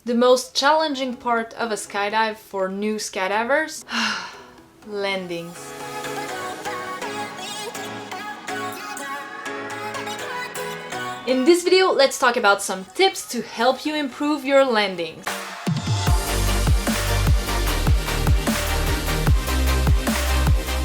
The most challenging part of a skydive for new skydivers? Landings. In this video, let's talk about some tips to help you improve your landings.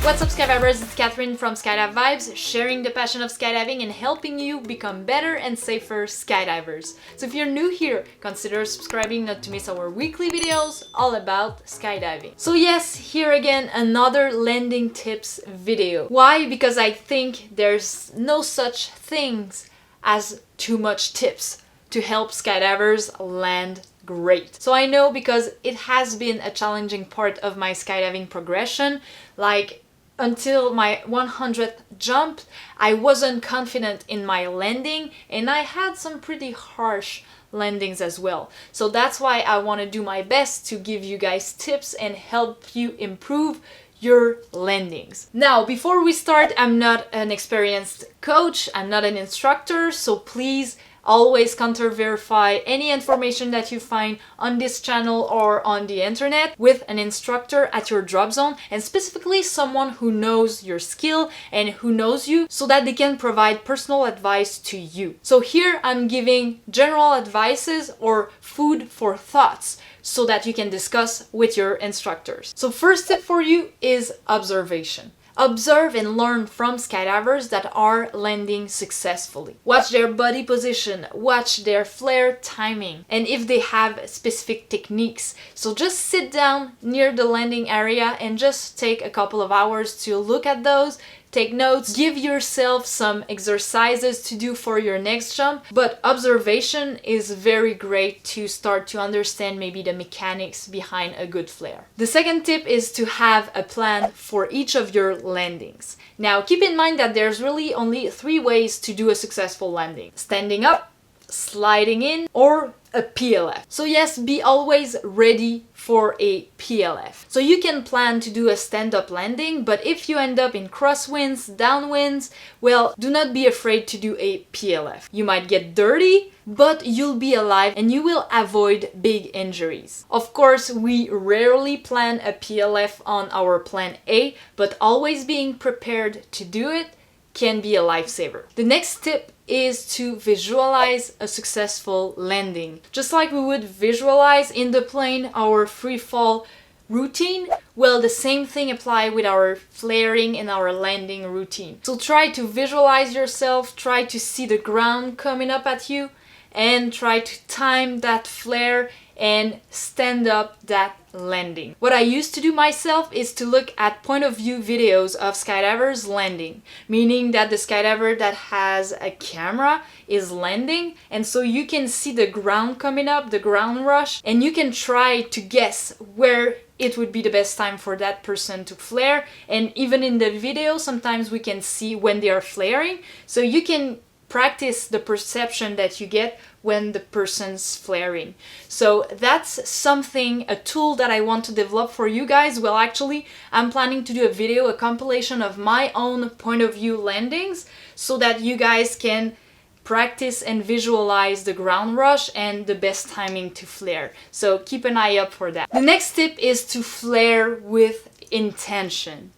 What's up, Skydivers? It's Catherine from Skydive Vibes, sharing the passion of skydiving and helping you become better and safer skydivers. So if you're new here, consider subscribing not to miss our weekly videos all about skydiving. So yes, here again, another landing tips video. Why? Because I think there's no such things as too much tips to help skydivers land great. So I know because it has been a challenging part of my skydiving progression, like until my 100th jump, I wasn't confident in my landing and I had some pretty harsh landings as well. So that's why I want to do my best to give you guys tips and help you improve your landings. Now, before we start, I'm not an experienced coach, I'm not an instructor, so please always counter-verify any information that you find on this channel or on the internet with an instructor at your drop zone, and specifically someone who knows your skill and who knows you so that they can provide personal advice to you. So here I'm giving general advices or food for thoughts so that you can discuss with your instructors. So first tip for you is observation. Observe and learn from skydivers that are landing successfully. Watch their body position, watch their flare timing, and if they have specific techniques. So just sit down near the landing area and just take a couple of hours to look at those, take notes, give yourself some exercises to do for your next jump. But observation is very great to start to understand maybe the mechanics behind a good flare. The second tip is to have a plan for each of your landings. Now, keep in mind that there's really only 3 ways to do a successful landing: standing up, sliding in, or a PLF. So yes, be always ready for a PLF. So you can plan to do a stand-up landing, but if you end up in crosswinds, downwinds, well, do not be afraid to do a PLF. You might get dirty, but you'll be alive and you will avoid big injuries. Of course, we rarely plan a PLF on our plan A, but always being prepared to do it can be a lifesaver. The next tip is to visualize a successful landing. Just like we would visualize in the plane our free fall routine, well, the same thing applies with our flaring and our landing routine. So try to visualize yourself, try to see the ground coming up at you, and try to time that flare and stand up that landing. What I used to do myself is to look at point of view videos of skydivers landing, meaning that the skydiver that has a camera is landing, and so you can see the ground coming up, the ground rush, and you can try to guess where it would be the best time for that person to flare. And even in the video, sometimes we can see when they are flaring, so you can practice the perception that you get when the person's flaring. So that's something, a tool that I want to develop for you guys. Well, actually, I'm planning to do a video, a compilation of my own point of view landings so that you guys can practice and visualize the ground rush and the best timing to flare. So keep an eye out for that. The next tip is to flare with intention.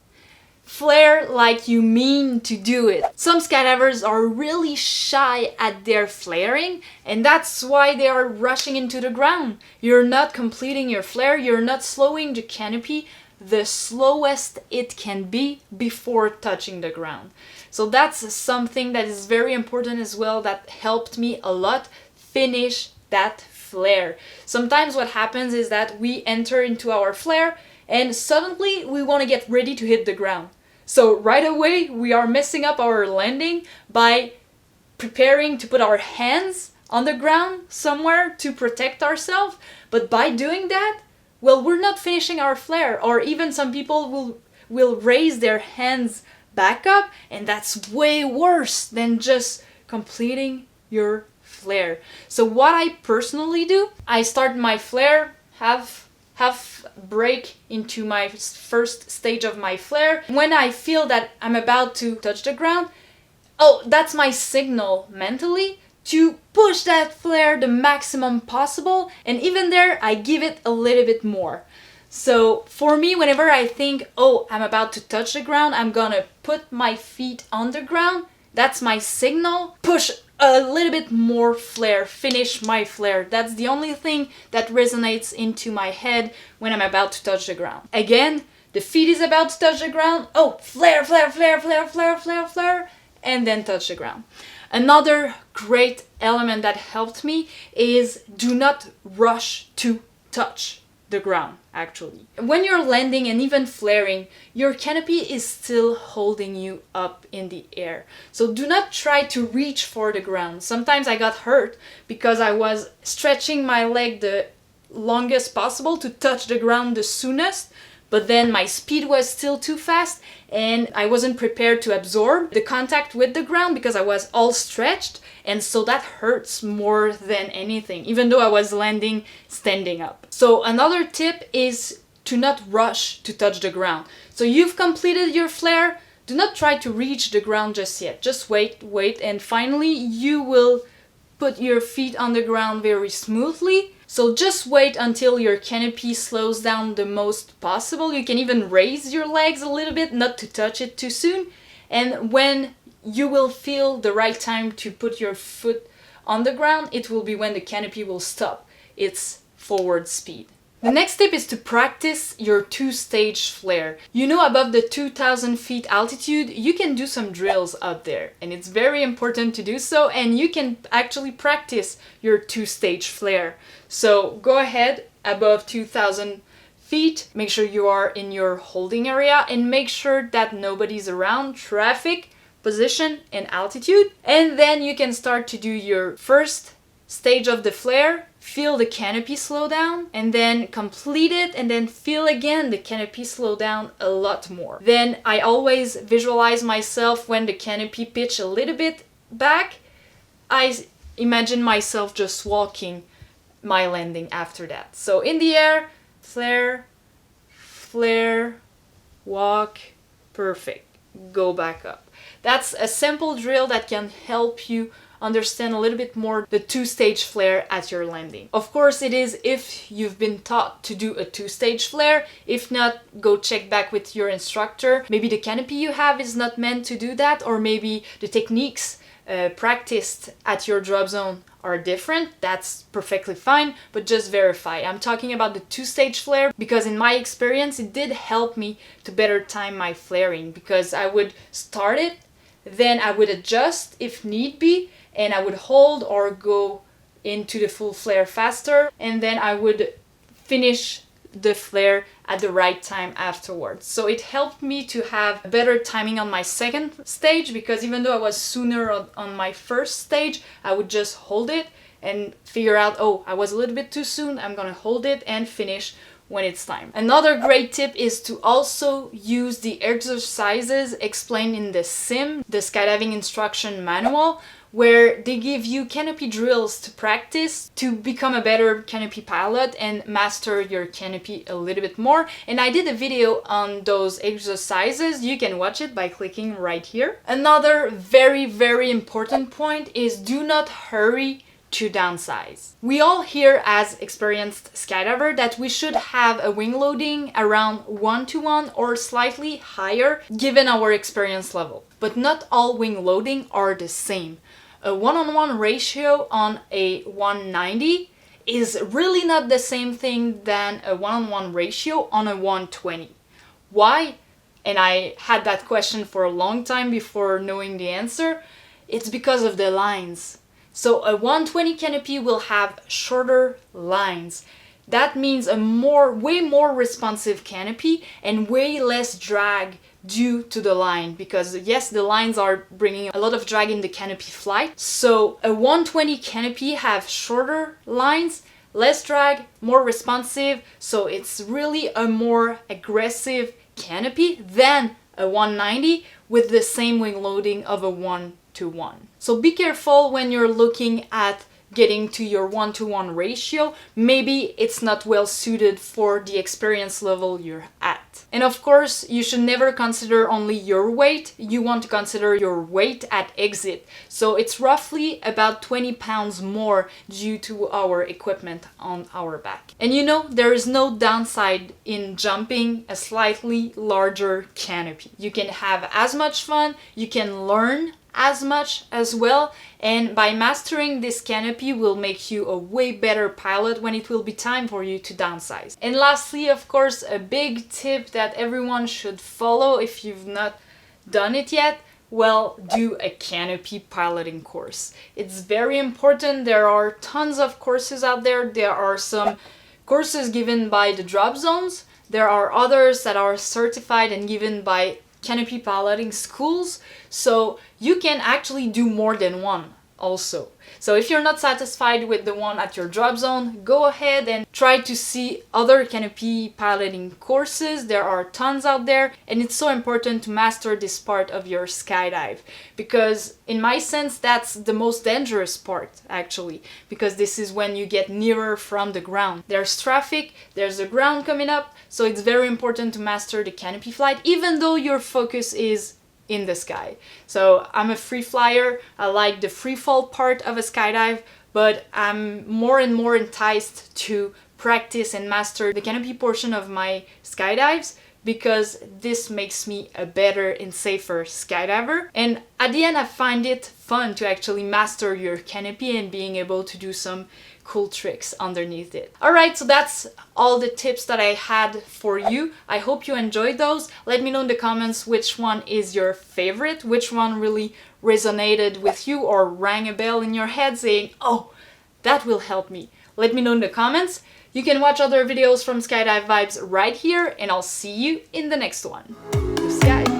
Flare like you mean to do it. Some skydivers are really shy at their flaring, and that's why they are rushing into the ground. You're not completing your flare, you're not slowing the canopy the slowest it can be before touching the ground. So that's something that is very important as well, that helped me a lot finish that flare. Sometimes what happens is that we enter into our flare and suddenly we want to get ready to hit the ground. So right away we are messing up our landing by preparing to put our hands on the ground somewhere to protect ourselves. But by doing that, well, we're not finishing our flare, or even some people will raise their hands back up, and that's way worse than just completing your flare. So what I personally do, I start my flare, half break into my first stage of my flare. When I feel that I'm about to touch the ground, oh, that's my signal mentally to push that flare the maximum possible, and even there I give it a little bit more. So for me, whenever I think, oh, I'm about to touch the ground, I'm gonna put my feet on the ground, that's my signal. Push a little bit more flare, finish my flare. That's the only thing that resonates into my head when I'm about to touch the ground. Again, the feet is about to touch the ground. Oh, flare, flare, flare, flare, flare, flare, flare, and then touch the ground. Another great element that helped me is do not rush to touch the ground, actually. When you're landing and even flaring, your canopy is still holding you up in the air. So do not try to reach for the ground. Sometimes I got hurt because I was stretching my leg the longest possible to touch the ground the soonest, but then my speed was still too fast and I wasn't prepared to absorb the contact with the ground because I was all stretched, and so that hurts more than anything, even though I was landing standing up. So another tip is to not rush to touch the ground. So you've completed your flare, do not try to reach the ground just yet. Just wait, and finally you will put your feet on the ground very smoothly. So just wait until your canopy slows down the most possible. You can even raise your legs a little bit, not to touch it too soon. And when you will feel the right time to put your foot on the ground, it will be when the canopy will stop its forward speed. The next tip is to practice your two-stage flare. You know, above the 2,000 feet altitude, you can do some drills up there, and it's very important to do so, and you can actually practice your two-stage flare. So go ahead above 2,000 feet, make sure you are in your holding area, and make sure that nobody's around, traffic, position, and altitude. And then you can start to do your first stage of the flare, feel the canopy slow down, and then complete it, and then feel again the canopy slow down a lot more. Then I always visualize myself when the canopy pitch a little bit back. I imagine myself just walking my landing after that. So in the air, flare, flare, walk, perfect. Go back up. That's a simple drill that can help you understand a little bit more the two-stage flare at your landing. Of course, it is if you've been taught to do a two-stage flare. If not, go check back with your instructor. Maybe the canopy you have is not meant to do that, or maybe the techniques practiced at your drop zone are different. That's perfectly fine, but just verify. I'm talking about the two-stage flare because in my experience it did help me to better time my flaring, because I would start it, then I would adjust if need be, and I would hold or go into the full flare faster, and then I would finish the flare at the right time afterwards. So it helped me to have better timing on my second stage, because even though I was sooner on my first stage, I would just hold it and figure out, oh, I was a little bit too soon, I'm gonna hold it and finish when it's time. Another great tip is to also use the exercises explained in the SIM, the Skydiving Instruction Manual, where they give you canopy drills to practice to become a better canopy pilot and master your canopy a little bit more. And I did a video on those exercises. You can watch it by clicking right here. Another very, very important point is do not hurry to downsize. We all hear as experienced skydiver that we should have a wing loading around 1:1 or slightly higher given our experience level. But not all wing loading are the same. A 1:1 ratio on a 190 is really not the same thing than a 1:1 ratio on a 120. Why? And I had that question for a long time before knowing the answer. It's because of the lines. So a 120 canopy will have shorter lines. That means a way more responsive canopy and way less drag due to the line, because yes, the lines are bringing a lot of drag in the canopy flight. So a 120 canopy have shorter lines, less drag, more responsive, so it's really a more aggressive canopy than a 190 with the same wing loading of a 1:1. So be careful when you're looking at getting to your 1-to-1 ratio, maybe it's not well suited for the experience level you're at. And of course, you should never consider only your weight. You want to consider your weight at exit. So it's roughly about 20 pounds more due to our equipment on our back. And you know, there is no downside in jumping a slightly larger canopy. You can have as much fun, you can learn as much as well, and by mastering this canopy will make you a way better pilot when it will be time for you to downsize. And lastly, of course, a big tip that everyone should follow if you've not done it yet, well, do a canopy piloting course. It's very important. There are tons of courses out there. There are some courses given by the drop zones. There are others that are certified and given by canopy piloting schools, so you can actually do more than one also. So if you're not satisfied with the one at your drop zone, go ahead and try to see other canopy piloting courses. There are tons out there, and it's so important to master this part of your skydive, because in my sense that's the most dangerous part actually, because this is when you get nearer from the ground. There's traffic, there's the ground coming up, so it's very important to master the canopy flight even though your focus is in the sky. So I'm a free flyer, I like the free fall part of a skydive, but I'm more and more enticed to practice and master the canopy portion of my skydives, because this makes me a better and safer skydiver. And at the end I find it fun to actually master your canopy and being able to do some cool tricks underneath it. Alright, so that's all the tips that I had for you. I hope you enjoyed those. Let me know in the comments which one is your favorite, which one really resonated with you or rang a bell in your head saying, oh, that will help me. Let me know in the comments. You can watch other videos from Skydive Vibes right here, and I'll see you in the next one. Sky.